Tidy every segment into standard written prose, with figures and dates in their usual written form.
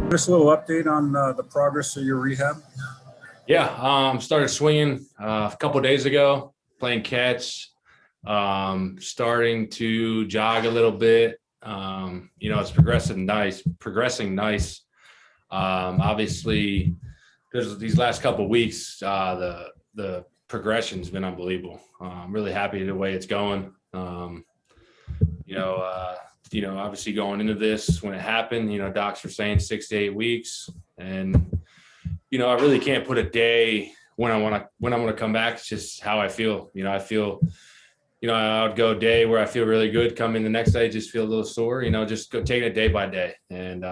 Give us a little update on the progress of your rehab. Yeah, started swinging a couple days ago, playing catch, starting to jog a little bit. It's progressing nice. Obviously, there's these last couple of weeks, the progression's been unbelievable. I'm really happy the way it's going. Obviously going into this when it happened, docs were saying 6 to 8 weeks, and I really can't put a day when I'm going to come back. It's just how I feel. I feel, I would go a day where I feel really good, come in the next day, just feel a little sore, just go taking it day by day. And,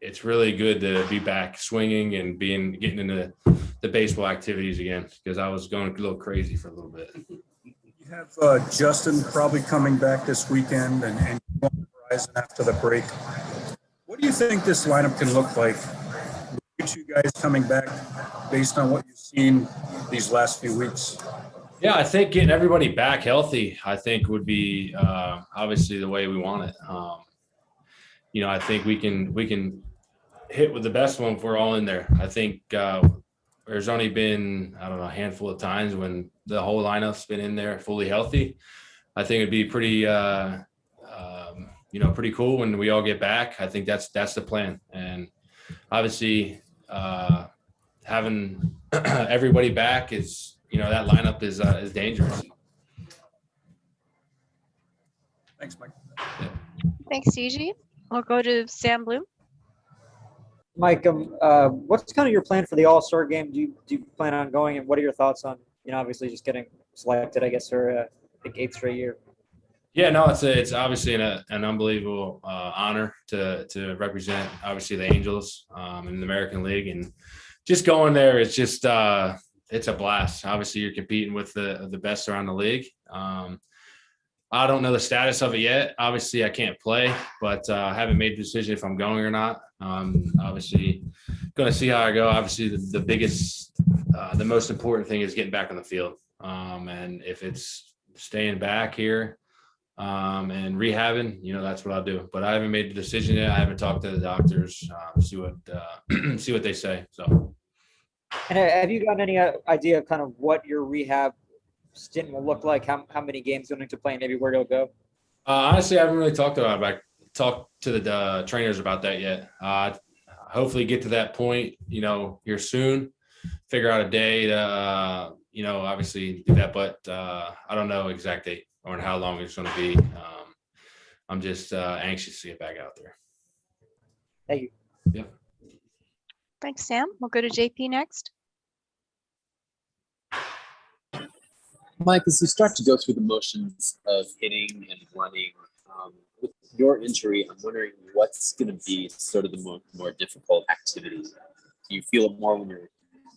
it's really good to be back swinging and getting into the baseball activities again, because I was going a little crazy for a little bit. You have Justin probably coming back this weekend and on the horizon after the break. What do you think this lineup can look like with you guys coming back based on what you've seen these last few weeks? Yeah, I think getting everybody back healthy, I think would be obviously the way we want it. I think we can hit with the best one if we're all in there. I think there's only been, a handful of times when the whole lineup's been in there fully healthy. I think it'd be pretty, pretty cool when we all get back. I think that's the plan. And obviously having everybody back is, that lineup is dangerous. Thanks, Mike. Yeah. Thanks, Gigi. We'll go to Sam Bloom. Mike, what's kind of your plan for the All-Star game? Do you plan on going, and what are your thoughts on, obviously just getting selected, I guess, for the 8th straight year? Yeah, no, it's obviously an unbelievable honor to represent, obviously, the Angels in the American League, and just going there, it's just it's a blast. Obviously, you're competing with the best around the league. I don't know the status of it yet. Obviously, I can't play, but I haven't made the decision if I'm going or not. Obviously, going to see how I go. Obviously, the biggest, the most important thing is getting back on the field. And if it's staying back here and rehabbing, that's what I'll do. But I haven't made the decision yet. I haven't talked to the doctors. See what they say. So. And have you got any idea of kind of what your rehab stint will look like? How many games you'll need to play, and maybe where it'll go? Honestly, I haven't really talked to the trainers about that yet. Hopefully get to that point, here soon. Figure out a day to, obviously do that, but I don't know exact date or how long it's going to be. I'm just anxious to get back out there. Thank you. Yeah. Thanks, Sam. We'll go to JP next. Mike, as you start to go through the motions of hitting and running, with your injury, I'm wondering what's going to be sort of the more difficult activity. Do you feel it more when you're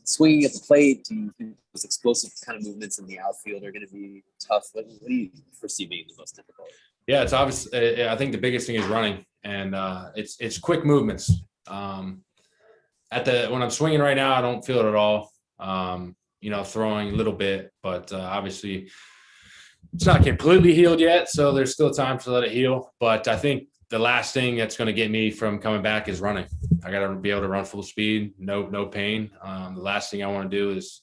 swinging at the plate? Do you think those explosive kind of movements in the outfield are going to be tough? What do you foresee being the most difficult? Yeah, it's obvious. I think the biggest thing is running, and it's quick movements. When I'm swinging right now, I don't feel it at all. Throwing a little bit, but obviously it's not completely healed yet. So there's still time to let it heal. But I think the last thing that's going to get me from coming back is running. I got to be able to run full speed, no pain. The last thing I want to do is,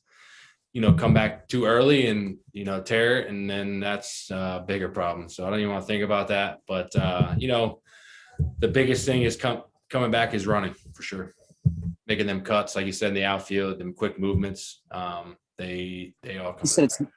come back too early and, tear it. And then that's a bigger problem. So I don't even want to think about that. But, the biggest thing is coming back is running for sure. Making them cuts, like you said, in the outfield, them quick movements. They all come.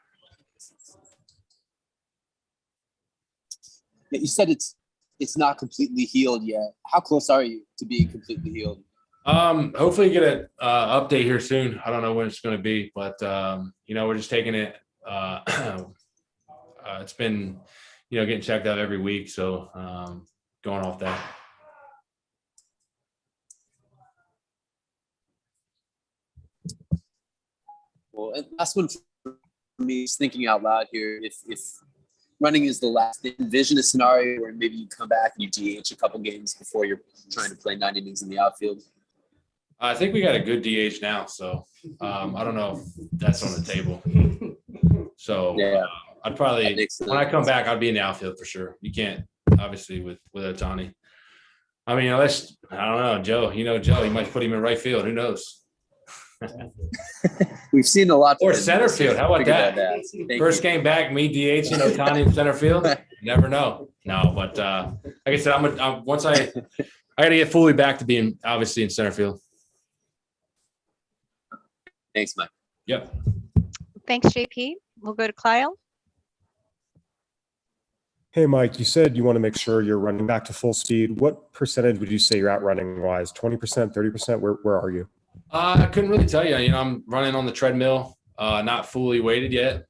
You said it's not completely healed yet. How close are you to being completely healed? Hopefully get an update here soon. I don't know when it's going to be, but we're just taking it. It's been, getting checked out every week, so going off that. Well, and last one for me is thinking out loud here. If running is the last, envision a scenario where maybe you come back and you DH a couple games before you're trying to play 9 innings in the outfield. I think we got a good DH now, so I don't know if that's on the table. So yeah, I'd probably, when I come back, I'd be in the outfield for sure. You can't, obviously, with Otani. I mean, unless I don't know, Joe. You know, Joe. You might put him in right field. Who knows? We've seen a lot. Or center field. How about Figured that? Thank First you. game back, me DH and Otani in center field. You never know. No, but like I said, once I got to get fully back to being obviously in center field. Thanks, Mike. Yep. Thanks, JP. We'll go to Kyle. Hey, Mike, you said you want to make sure you're running back to full speed. What percentage would you say you're at running wise? 20%, 30%? Where are you? I couldn't really tell you. You know, I'm running on the treadmill, not fully weighted yet.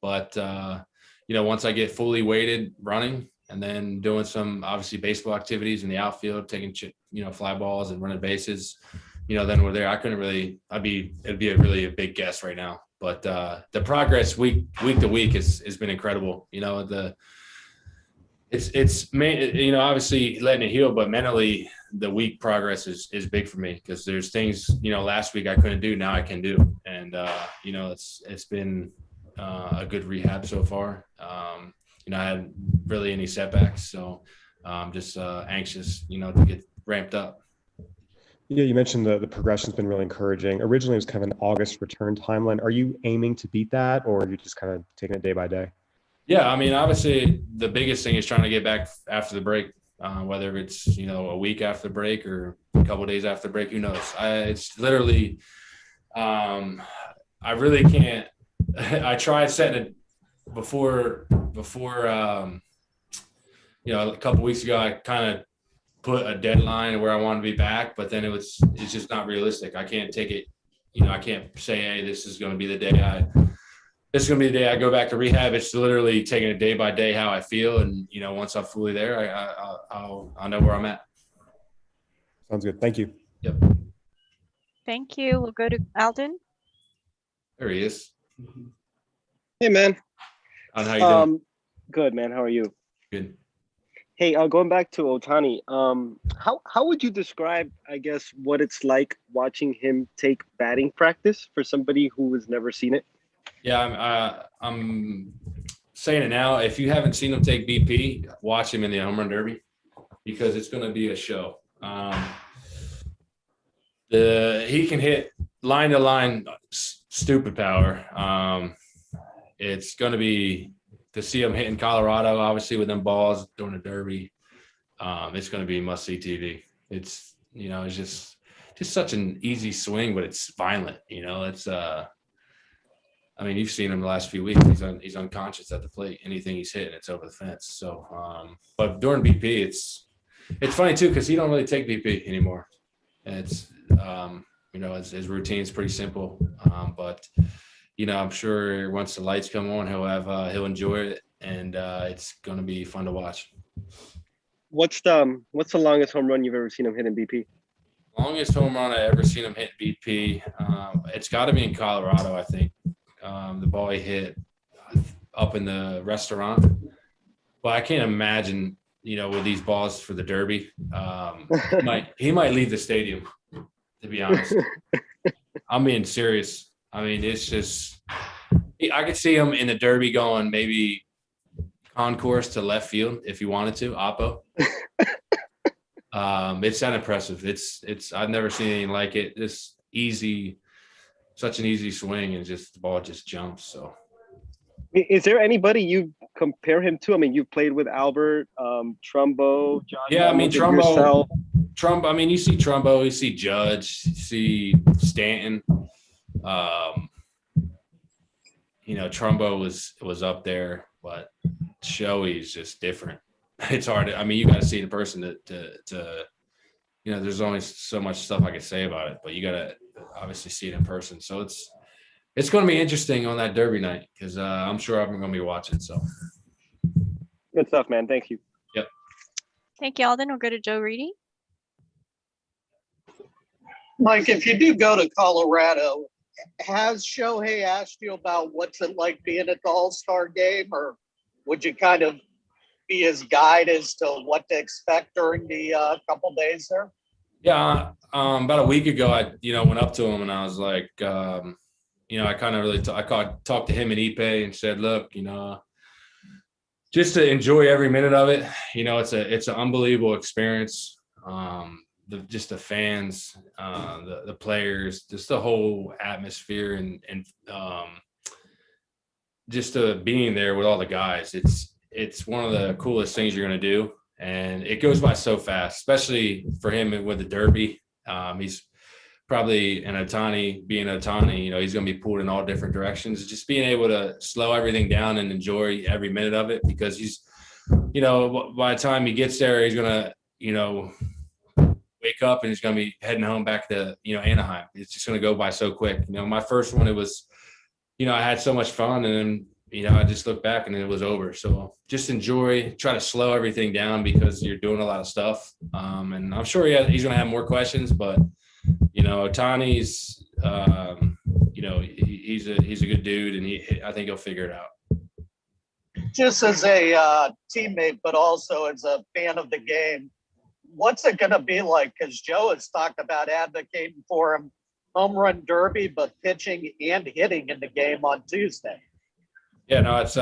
But you know, once I get fully weighted running and then doing some obviously baseball activities in the outfield, taking, you know, fly balls and running bases, you know, then we're there. I couldn't really, it'd be a big guess right now. But the progress week to week has been incredible. You know, it's you know, obviously letting it heal, but mentally the week progress is big for me because there's things, you know, last week I couldn't do, now I can do. And, you know, it's been a good rehab so far. You know, I hadn't really any setbacks. So I'm just anxious, you know, to get ramped up. Yeah, you mentioned the progression's been really encouraging. Originally, it was kind of an August return timeline. Are you aiming to beat that, or are you just kind of taking it day by day? Yeah, I mean, obviously the biggest thing is trying to get back after the break, whether it's, you know, a week after the break or a couple of days after the break, who knows? It's literally, I really can't. I tried setting it before, you know, a couple of weeks ago, I kind of put a deadline where I want to be back, but then it's just not realistic. I can't take it, you know, I can't say, hey, this is going to be the day I go back to rehab. It's literally taking it day by day how I feel. And, you know, once I'm fully there, I'll know where I'm at. Sounds good. Thank you. Yep. Thank you. We'll go to Alden. There he is. Hey, man. On how you doing? Good, man. How are you? Good. Hey, going back to Otani, how would you describe, I guess, what it's like watching him take batting practice for somebody who has never seen it? Yeah, I'm saying it now. If you haven't seen him take BP, watch him in the home run derby because it's going to be a show. He can hit line to line, stupid power. It's going to be to see him hitting Colorado, obviously with them balls during the derby. It's going to be must see TV. It's, you know, it's just such an easy swing, but it's violent. You know, it's I mean, you've seen him the last few weeks. He's unconscious at the plate. Anything he's hitting, it's over the fence. So, but during BP, it's funny too because he don't really take BP anymore. And it's you know, his routine's pretty simple. But you know, I'm sure once the lights come on, he'll enjoy it, and it's going to be fun to watch. What's the longest home run you've ever seen him hit in BP? Longest home run I ever seen him hit BP. It's got to be in Colorado, I think. The ball he hit up in the restaurant, but I can't imagine, you know, with these balls for the derby, he might leave the stadium, to be honest. I'm being serious. I mean, it's just, I could see him in the derby going maybe concourse to left field if he wanted to, oppo. It's that impressive. I've never seen anything like it. This easy, such an easy swing, and just the ball just jumps. So, is there anybody you compare him to? I mean, you played with Albert, Trumbo, John. Yeah, I mean Trumbo. I mean, you see Trumbo, you see Judge, you see Stanton. You know, Trumbo was up there, but Shohei's just different. It's hard. I mean, you got to see the person to you know, there's only so much stuff I could say about it, but you got to obviously see it in person. So it's going to be interesting on that derby night because I'm sure I'm going to be watching. So Good stuff, man. Thank you. Yep. Thank you, Alden. We'll go to Joe Reedy. Mike, if you do go to Colorado, has Shohei asked you about what's it like being at the All-Star game, or would you kind of be his guide as to what to expect during the couple days there? Yeah, about a week ago, I went up to him and I was like, I kind of really talked to him and Ipe and said, look, just to enjoy every minute of it. It's an unbelievable experience. just the fans, the players, just the whole atmosphere, and just being there with all the guys. It's one of the coolest things you're going to do, and it goes by so fast, especially for him with the Derby. He's probably an Otani, being Otani, he's going to be pulled in all different directions. Just being able to slow everything down and enjoy every minute of it, because he's, by the time he gets there, he's going to, wake up and he's going to be heading home back to, Anaheim. It's just going to go by so quick. My first one, it was, I had so much fun, and then, I just looked back and it was over. So just enjoy, try to slow everything down, because you're doing a lot of stuff. And I'm sure he's going to have more questions, but Otani's, he's a good dude, and I think he'll figure it out. Just as a teammate, but also as a fan of the game, what's it going to be like? Because Joe has talked about advocating for him home run derby, but pitching and hitting in the game on Tuesday. Yeah, no, it's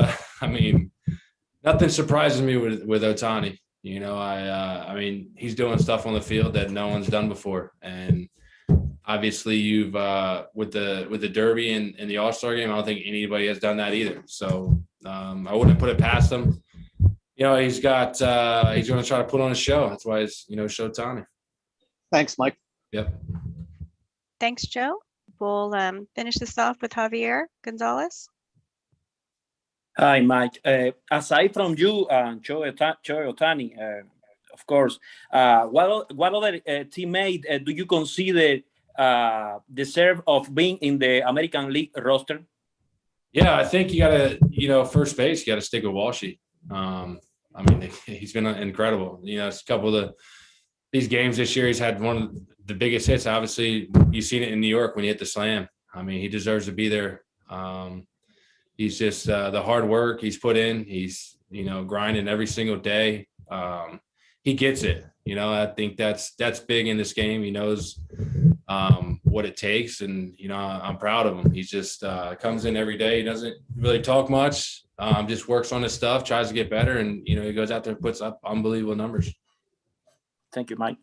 nothing surprises me with Otani. He's doing stuff on the field that no one's done before, and obviously you've with the Derby and the All-Star game, I don't think anybody has done that either. So I wouldn't put it past him. He's going to try to put on a show. That's why it's Showtime. Thanks, Mike. Yep. Thanks, Joe. We'll finish this off with Javier Gonzalez. Hi, Mike. Aside from you and Joe Otani, of course, what other teammate do you consider deserve of being in the American League roster? Yeah, I think you got to, first base, you got to stick with Walshy. He's been incredible. A couple of these games this year, he's had one of the biggest hits. Obviously, you've seen it in New York when he hit the slam. He deserves to be there. He's just the hard work he's put in. He's, grinding every single day. He gets it. I think that's big in this game. He knows what it takes, and, I'm proud of him. He just comes in every day. He doesn't really talk much, just works on his stuff, tries to get better, and, he goes out there and puts up unbelievable numbers. Thank you, Mike.